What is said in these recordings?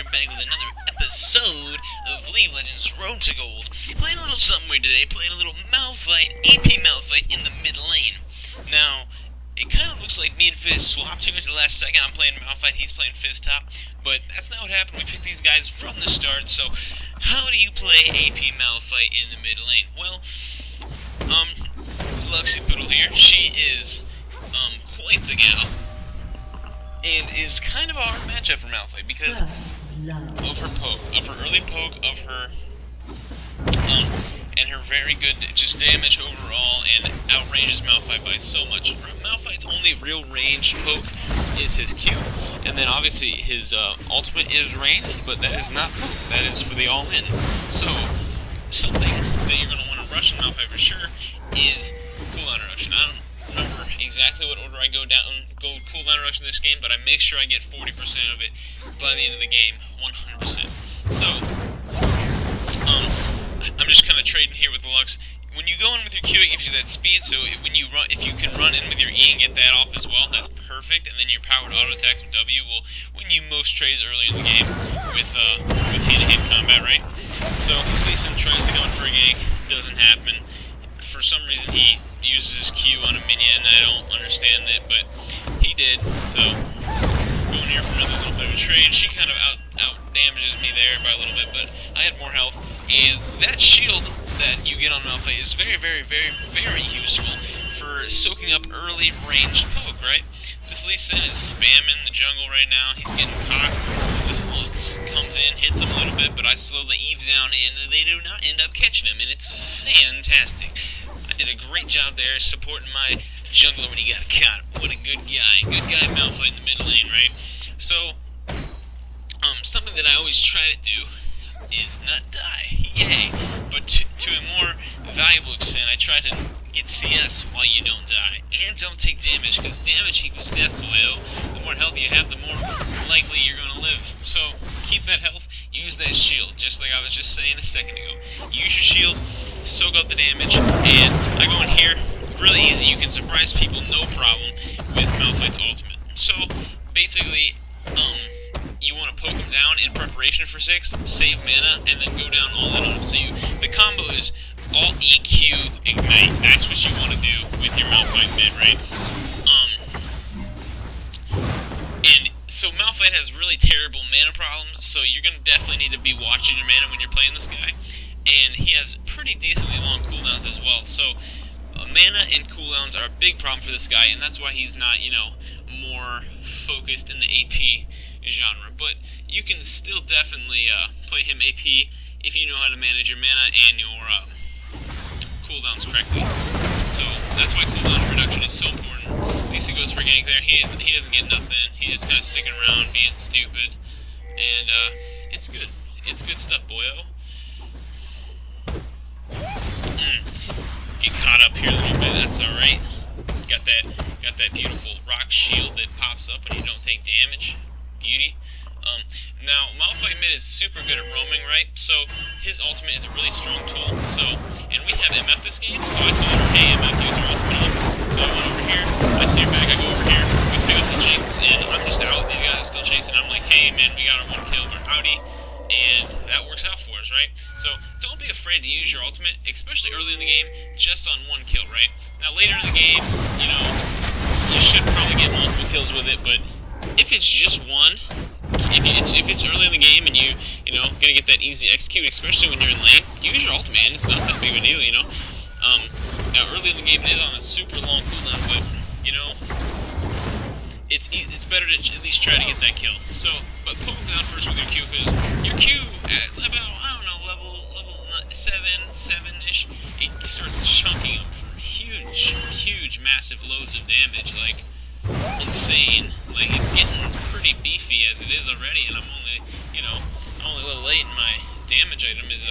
here back with another episode of League of Legends Road to Gold. Playing a little something weird today, playing a little Malphite, Ap Malphite in the mid lane. Now, it kind of looks like me and Fizz swapped here at the last second. I'm playing Malphite, he's playing Fizz top, but that's not what happened. We picked these guys from the start, so how do you play Ap Malphite in the mid lane? Well, Luxy Poodle here, she is, quite the gal. And is kind of a hard matchup for Malphite because of her poke, of her early poke, of her, and her very good just damage overall, and outranges Malphite by so much. Malphite's only real ranged poke is his Q, and then obviously his ultimate is ranged, but that is not poke, that is for the all-in. So, something that you're going to want to rush in Malphite for sure is cooldown reduction. I don't remember exactly what order I go cooldown reduction in this game, but I make sure I get 40% of it by the end of the game, 100%. So, I'm just kind of trading here with the Lux. When you go in with your Q, it gives you that speed, so when you run, if you can run in with your E and get that off as well, that's perfect, and then your powered auto attacks with W will win you most trades early in the game with hand-to-hand combat, right? So, Lee Sin tries to go in for a gank, doesn't happen. For some reason, he uses his Q on a minion. I don't understand it, but he did. So, going here for another little bit of a trade. She kind of out damages me there by a little bit, but I had more health. And that shield that you get on Malphite is very, very, very, very useful for soaking up early ranged poke, right? This Lee Sin is spamming the jungle right now. He's getting cocked. This Lux comes in, hits him a little bit, but I slow the Eve down, and they do not end up catching him, and it's fantastic. I did a great job there supporting my jungler when he got caught. What a good guy. Good guy Malphite in the mid lane, right? So, something that I always try to do is not die. Yay. But to a more valuable extent, I try to get CS while you don't die. And don't take damage, because damage equals death, boyo. The more health you have, the more likely you're going to live. So, keep that health, use that shield, just like I was just saying a second ago. Use your shield, soak up the damage, and I go in here, really easy. You can surprise people, no problem, with Malphite's ultimate. So, basically, you want to poke him down in preparation for 6, save mana, and then go down all in on him. So the combo is all EQ, ignite. That's what you want to do with your Malphite mid, right? And so Malphite has really terrible mana problems, so you're going to definitely need to be watching your mana when you're playing this guy. And he has pretty decently long cooldowns as well, so mana and cooldowns are a big problem for this guy, and that's why he's not, more focused in the AP genre. But you can still definitely play him AP if you know how to manage your mana and your cooldowns correctly. So that's why cooldown reduction is so important. Lisa goes for gank there. He doesn't get nothing. He's just kind of sticking around, being stupid, and it's good. It's good stuff, boyo. Get caught up here a little bit. That's all right. Got that beautiful rock shield that pops up when you don't take damage. Beauty. Now, Malphite mid is super good at roaming, right? So, his ultimate is a really strong tool. So, and we have MF this game, so I told her, hey, MF, use your ultimate on. So I went over here, I see her back, I go over here, we pick up the Jinx, and I'm just out. These guys are still chasing. I'm like, hey, man, we got our one kill, we're outie. And that works out for us, right? So, don't be afraid to use your ultimate, especially early in the game, just on one kill, right? Now, later in the game, you should probably get multiple kills with it, but if it's just one, if it's early in the game and gonna get that easy execute, especially when you're in lane, use your ultimate, and it's not that big of a deal, Now, early in the game, it is on a super long cooldown, but, it's better to at least try to get that kill. So, but poke him down first with your Q, because your Q at level 7-ish, it starts chunking him for huge, massive loads of damage, like, insane. Like, it's getting pretty beefy as it is already, and I'm only a little late, and my damage item is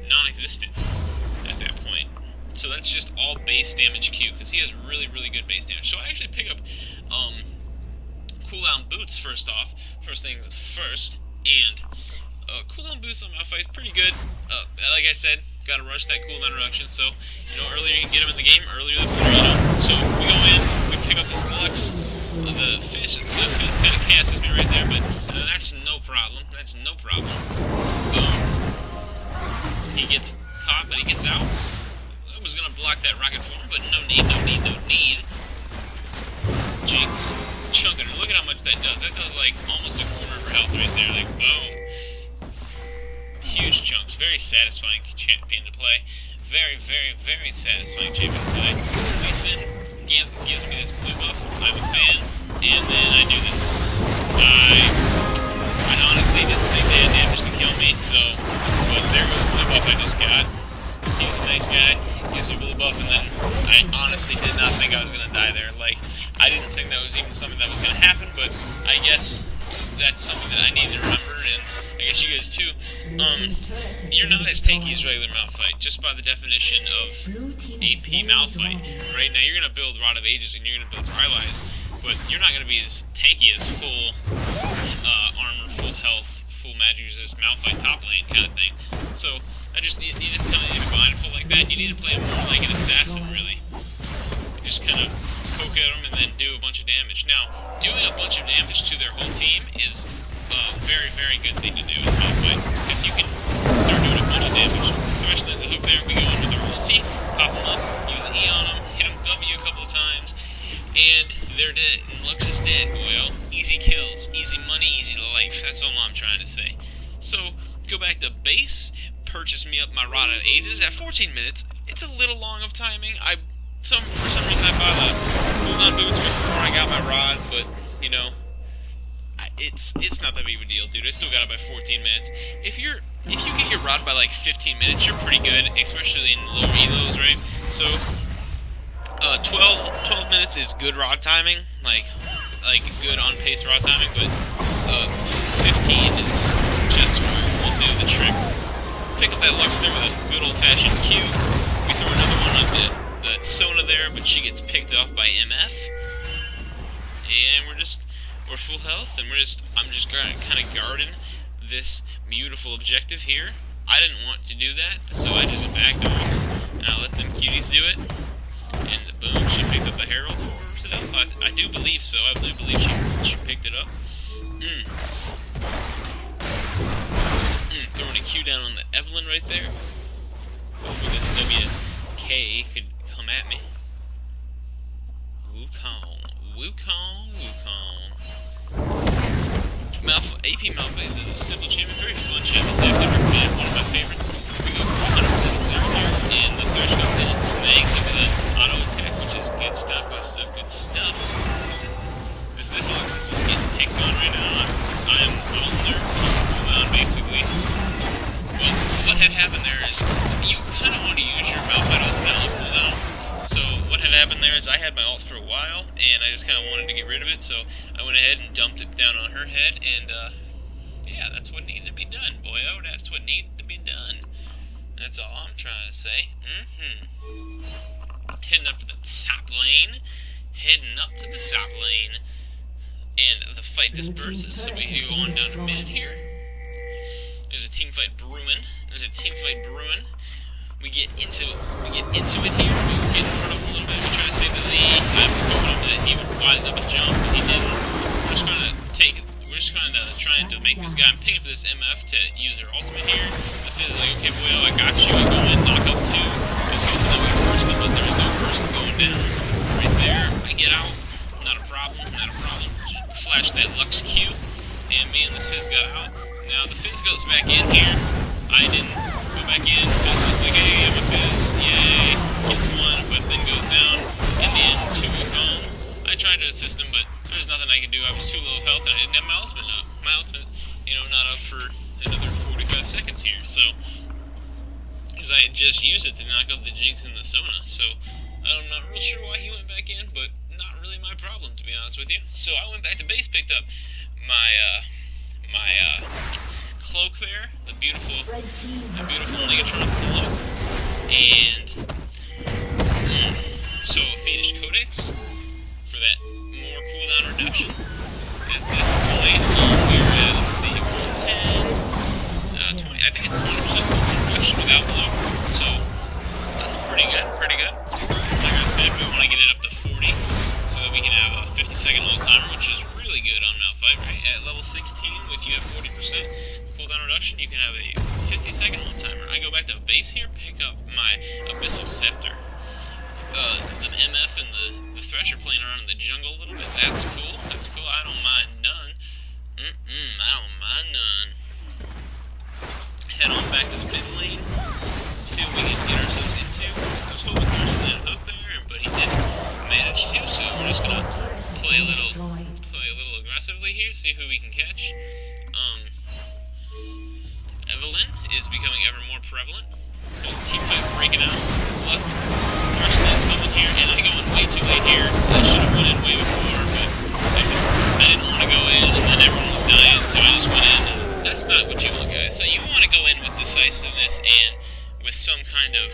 non-existent at that point. So that's just all base damage Q, because he has really, really good base damage. So I actually pick up, cooldown boots first things first, and cooldown boots on Malphite is pretty good. Like I said, gotta rush that cooldown reduction, so, earlier you can get him in the game, earlier the better, So we go in, we pick up this Lux, the Fizz kind of chases me right there, but that's no problem. That's no problem. He gets caught, but he gets out. I was gonna block that rocket form, but no need, no need, no need. Jinx, chunking her. Look at how much that does. That does like almost a quarter of her health right there. Like, boom. Huge chunks. Very satisfying champion to play. Very, very, very satisfying champion to play. Lee Sin gives me this blue buff. I'm a fan. And then I do this. I honestly didn't think they had damage to kill me, so, but there goes the blue buff I just got. He's a nice guy, gives me blue buff, and then I honestly did not think I was going to die there. Like, I didn't think that was even something that was going to happen, but I guess that's something that I need to remember, and I guess you guys too. You're not as tanky as regular Malphite, just by the definition of AP Malphite. Right now, you're going to build Rod of Ages, and you're going to build Rylai's, but you're not going to be as tanky as full armor, full health, full magic resist Malphite top lane kind of thing. So you just kind of need to be mindful like that. You need to play more like an assassin, really. You just kind of poke at them and then do a bunch of damage. Now, doing a bunch of damage to their whole team is a very, very good thing to do with Malphite, because you can start doing a bunch of damage. Thresh lands a hook there, we go in with their ulti, pop them up, use E on them, hit them W a couple of times, and they're dead. And Lux is dead, boyo. Easy kills, easy money, easy life. That's all I'm trying to say. So, go back to base, purchase me up my Rod of Ages at 14 minutes. It's a little long of timing. For some reason I bought the cooldown boots before I got my rod, but, you know, it's not that big of a deal, dude. I still got it by 14 minutes. If you get your rod by like 15 minutes, you're pretty good, especially in lower elos, right? So 12 minutes is good rod timing, like good on pace rod timing, but 15 is just will do the trick. Pick up that Lux there with a good old fashioned Q. We throw another one on the Sona there, but she gets picked off by MF, and we're full health, and I'm just gonna kind of guarding this beautiful objective here. I didn't want to do that, so I just backed off, and I let them cuties do it. And boom, she picked up the Herald for herself. I do believe so. I do believe she picked it up. Throwing a Q down on the Evelyn right there. Hopefully this WK could come at me. Wukong. AP Malphite is a simple champion, very fun champion. I've never played one of my favorites. We go for 100% zero here, and the Thresh comes in and snags him with an auto attack, which is good stuff, good stuff. This Lux is just getting picked on right now. I am on their cooldown, basically. Well, what had happened there is, you kind of want to use your Malphite ult now on cooldown. So what had happened there is I had my ult for a while, and I just kind of wanted to get rid of it, so I went ahead and dumped it down on her head, and yeah, that's what needed to be done, boyo. That's what needed to be done. That's all I'm trying to say. Heading up to the top lane. And the fight disperses, so we go on down to mid here. There's a team fight brewing. We get into it here. We get in front of him a little bit. We try to save the lead. I was hoping that he would wise up his jump, but he didn't. We're just kind of trying to make this guy. I'm pinging for this MF to use her ultimate here. The Fizz is like, okay, boy, I got you. I go in, knock up two. Just going to we first him, but there's no person going down. Right there, I get out. Not a problem. Flash that Lux Q, and me and this Fizz got out. Now the Fizz goes back in here. I didn't go back in. Fizz is like, hey, I'm a Fizz. Yay. Gets one, but then goes down. In the end, two go home. I tried to assist him, but there's nothing I can do. I was too low of health, and I didn't have my ultimate up. My ultimate, not up for another 45 seconds here. So, because I had just used it to knock up the Jinx and the Sona. So, I'm not real sure why he went back in, but not really my problem, to be honest with you. So I went back to base, picked up my cloak there, the beautiful Megatron cloak, and so Fiendish Codex for that more cooldown reduction. At this point, we're at, let's see, 110, 20, I think it's 100% reduction without cloak, so that's pretty good. Like I said, we want to get it up to 40, so that we can have a 50-second hold timer, which is really good on Malphite. Malphite, right? At level 16, if you have 40% cooldown reduction, you can have a 50-second hold timer. I go back to base here, pick up my Abyssal Scepter. The MF and the Thresh are playing around in the jungle a little bit. That's cool. That's cool. I don't mind none. I don't mind none. Head on back to the mid lane. See what we can get ourselves into. I was hoping there was that hook there, but he didn't manage to. So we're just gonna play a little aggressively here. See who we can catch. Evelyn is becoming ever more prevalent. There's a team fight breaking out. Look, first in someone here, and I go in way too late here. I should have went in way before, but I didn't want to go in, and then everyone was dying, so I just went in. And that's not what you want, guys. So you want to go in with decisiveness and with some kind of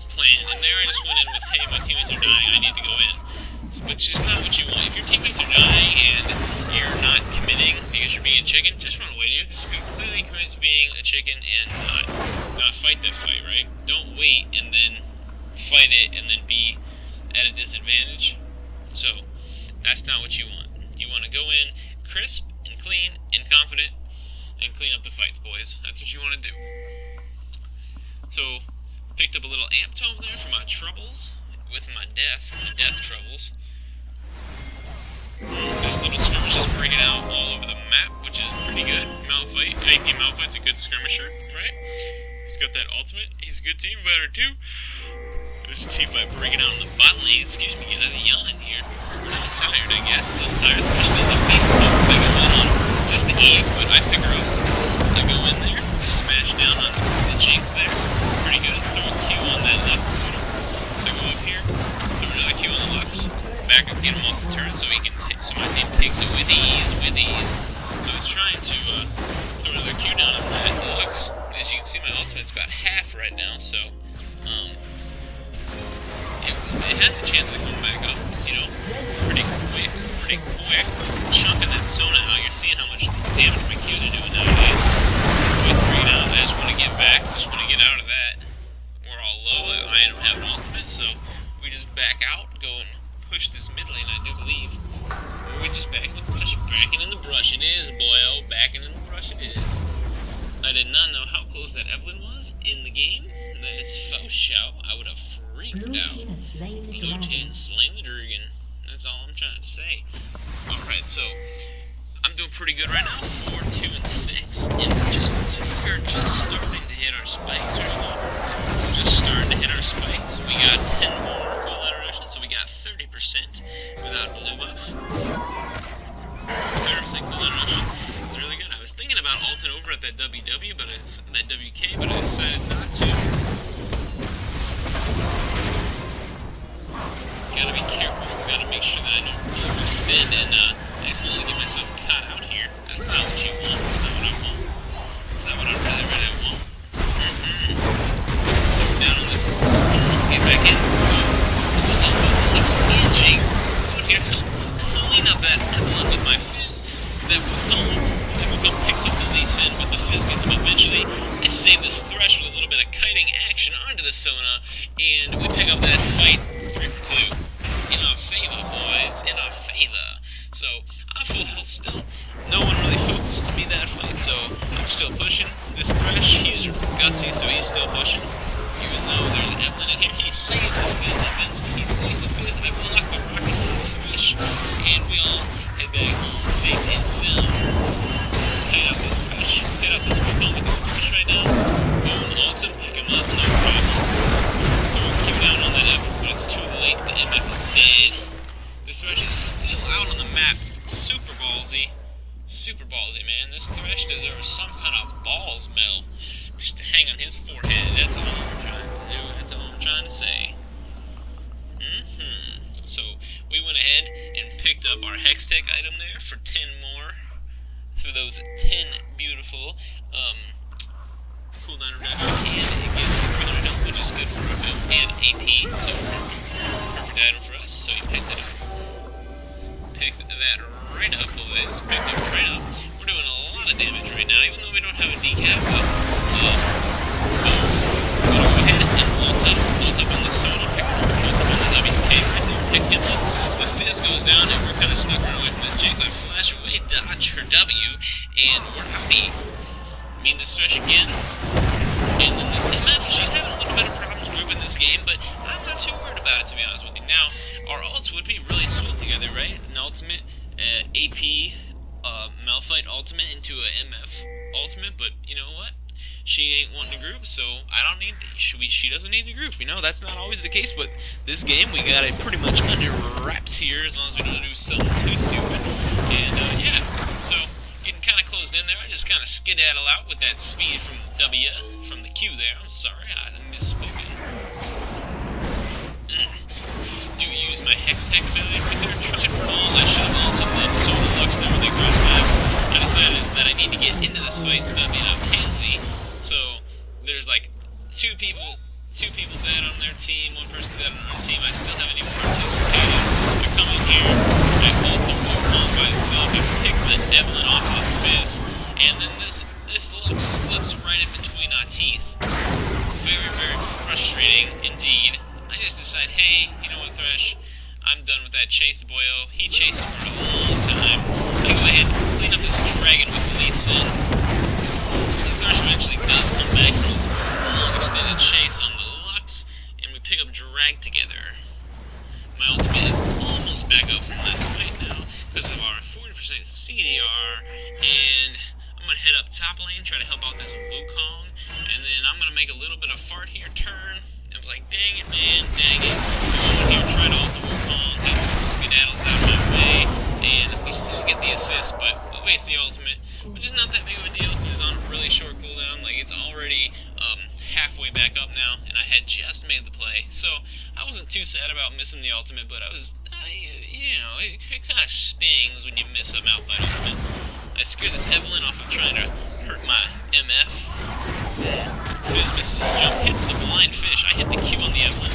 plan. And there I just went in with, hey, my teammates are dying, I need to go in. Which is not what you want. If your teammates are dying and you're not committing because you're being a chicken, just run away, dude. Just completely commit to being a chicken and not fight that fight, right? Don't wait and then fight it and then be at a disadvantage. So, that's not what you want. You want to go in crisp and clean and confident and clean up the fights, boys. That's what you want to do. So, picked up a little amp tome there for my troubles with my death troubles. There's little skirmishes breaking out all over the map, which is pretty good. Malphite, Ap Malphite's a good skirmisher, right? He's got that ultimate. He's a good team fighter too. There's a team fight breaking out in the bot lane. Excuse me, guys, yelling here. We're not tired, I guess. Still tired. There's a beast smoke that goes on just the E, but I pick her up. I go in there, smash down on the Jinx there. Pretty good. Throw a Q on that Lux. So go up here, throw another Q on the Lux. Back up, get him off the turret so he can so my team takes it with ease. I was trying to throw another Q down on that Lux. As you can see, my ultimate's about half right now, so it has a chance of going back up, you know, pretty quick. Chunking that Sona out, you're seeing how much damage my Qs are doing nowadays. Floyd's bringing out, I just want to get back, just want to get out of that. We're all low, I don't have an ultimate, so we just back out, go and push this mid lane, I do believe. Or we just back in the brush. Backing in the brush it is, boyo. Backing in the brush it is. I did not know how close that Evelyn was in the game. That is faux shout. I would have freaked out. Blue team slain the dragon. That's all I'm trying to say. Alright, so I'm doing pretty good right now. 4, 2, and 6. And we're just starting to hit our spikes. Just starting to hit our spikes. We got 10 more. So we got 30% without blue buff. 30% cooldown reduction. It's really good. I was thinking about ulting over at that WW, but it's that WK, but I decided not to. Gotta be careful. Gotta make sure that I don't overextend and accidentally get myself caught out here. That's not what you want. That's not what I want. That's not what I really want. Down on this. Get back in. Lux and Jinx out here clean up that Evelyn with my Fizz. That will go picks up the Lee Sin, but the Fizz gets him eventually. I save this Thresh with a little bit of kiting action onto the Sona, and we pick up that fight 3 for 2 in our favor, boys. In our favor. So I'm full health still. No one really focused to me that fight, so I'm still pushing. This Thresh, he's gutsy, so he's still pushing. Even though there's an Evelyn in here, he saves the Fizz eventually. He saves the Fizz. I block the rocket Thresh, and we all head back home safe and sound. Head out this Thresh. Head out this one with this Thresh right now. Go and ult him, pick him up, no problem. Throw a Q down on that F, but it's too late. The MF is dead. This Thresh is still out on the map. Super ballsy. Super ballsy, man. This Thresh deserves some kind of balls medal. Just to hang on his forehead. That's all I'm trying to do. That's all I'm trying to say. So we went ahead and picked up our Hextech item there for 10 more. For those 10 beautiful cooldown reduction, and it gives you cooldown reduction, which is good for our build, and AP. So perfect item for us. So we picked it up. Picked that right up, boys. Picked it right up. We're doing a lot of damage right now, even though we don't have a decap, but we're gonna go ahead and ult up on the Sona, pick up on the WK right there, pick him up. The Fizz goes down, and we're kind of stuck running away from this Jinx. I flash away, dodge her W, and we're outie. Mean this Thresh again. And then this MF, she's having a little bit of problems grouping this game, but I'm not too worried about it, to be honest with you. Now, our ults would be really sweet together, right? An ultimate, AP, Malphite ultimate into a MF ultimate, but you know what? She ain't wanting to group, so I don't need. She doesn't need to group. You know, that's not always the case, but this game we got it pretty much under wraps here, as long as we don't do something too stupid. And yeah, so getting kind of closed in there. I just kind of skedaddle out with that speed from W, from the Q there. I'm sorry, I misspoke. Do use my Hex Tech ability right there. Tried for all. I should have ulted them so the Lux there when they crossed back. I decided that I need to get into this fight instead of being a pansy. So there's like two people dead on their team, one person dead on our team. I still haven't even participated. I come in here, I ult the Wukong by itself, I pick the Evelyn off his fist, and then this Lux slips right in between our teeth. Very, very frustrating indeed. I just decide, hey, you know what, Thresh? I'm done with that chase, boyo. He chased for a long time. I go ahead and clean up this dragon with Lee Sin. Thresh eventually does come back from his long extended chase on the Lux, and we pick up drag together. My ultimate is almost back up from last fight now because of our 40% CDR, and I'm gonna head up top lane, try to help out this Wukong, and then I'm gonna make a little bit of fart here, turn. I was like, dang it, man, dang it. Go in here, try to ult the Wukong, he skedaddles out of my way, and we still get the assist, but we waste the ultimate, which is not that big of a deal. It's on a really short cooldown, like it's already halfway back up now, and I had just made the play, so I wasn't too sad about missing the ultimate, but I was, you know, it kind of stings when you miss a Malphite ultimate. I scared this Evelyn off of trying to hurt my MF. Fizz misses his jump, hits the blind fish. I hit the Q on the Evelyn,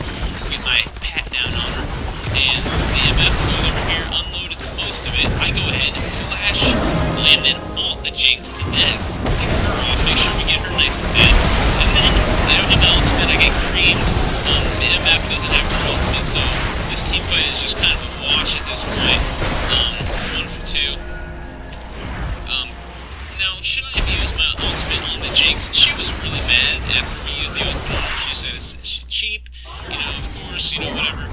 get my pat down on her, and the MF goes over here, unloaded most of it. I go ahead and flash, and then ult the Jinx to death. Pick her off, make sure we get her nice and dead. And then, I don't have the ultimate, I get creamed. The MF doesn't have her ultimate, so this team fight is just kind of a wash at this point. 1 for 2. Now, should I have used my ultimate on the Jinx? She was really mad after we used the ultimate on her. She said it's cheap, you know, of course, you know, whatever.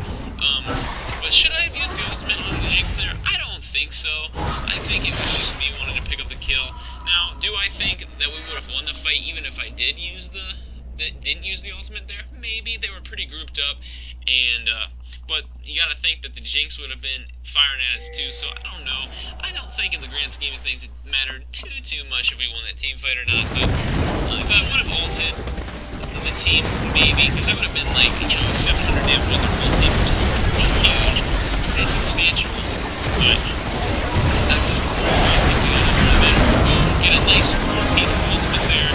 But should I have used the ultimate on the Jinx there? I don't think so. I think it was just me wanting to pick up the kill. Now, do I think that we would have won the fight even if I didn't use the ultimate there? Maybe. They were pretty grouped up, and but you gotta think that the Jinx would have been firing at us too, so I don't know. I don't think in the grand scheme of things it mattered too much if we won that team fight or not, but if I would have ulted the team, maybe, because I would have been like, you know, 700 damage on the whole team, which is pretty huge, pretty substantial, but I'm just throwing something on the bit. Boom, get a nice piece of ultimate there.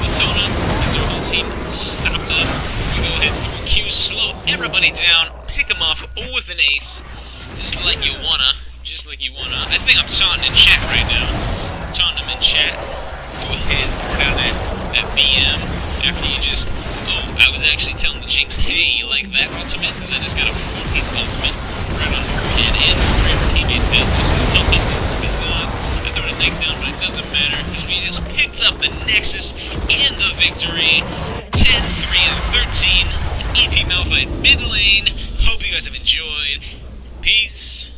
The Sona gets our whole team stopped up. We go ahead through Q, slow everybody down, pick them off with an ace, just like you wanna. I think I'm taunting in chat right now. Taunting them in chat. Go ahead, pour down that BM after you just. Oh, I was actually telling the Jinx, hey, you like that ultimate? Because I just got a 4-piece ultimate right on her head and right on her teammate's head, so it's going to help us and spins on us. I throw a leg down, but it doesn't matter because we just picked up the Nexus and the victory. 10, 3, and 13. Ap Malphite mid lane. Hope you guys have enjoyed. Peace.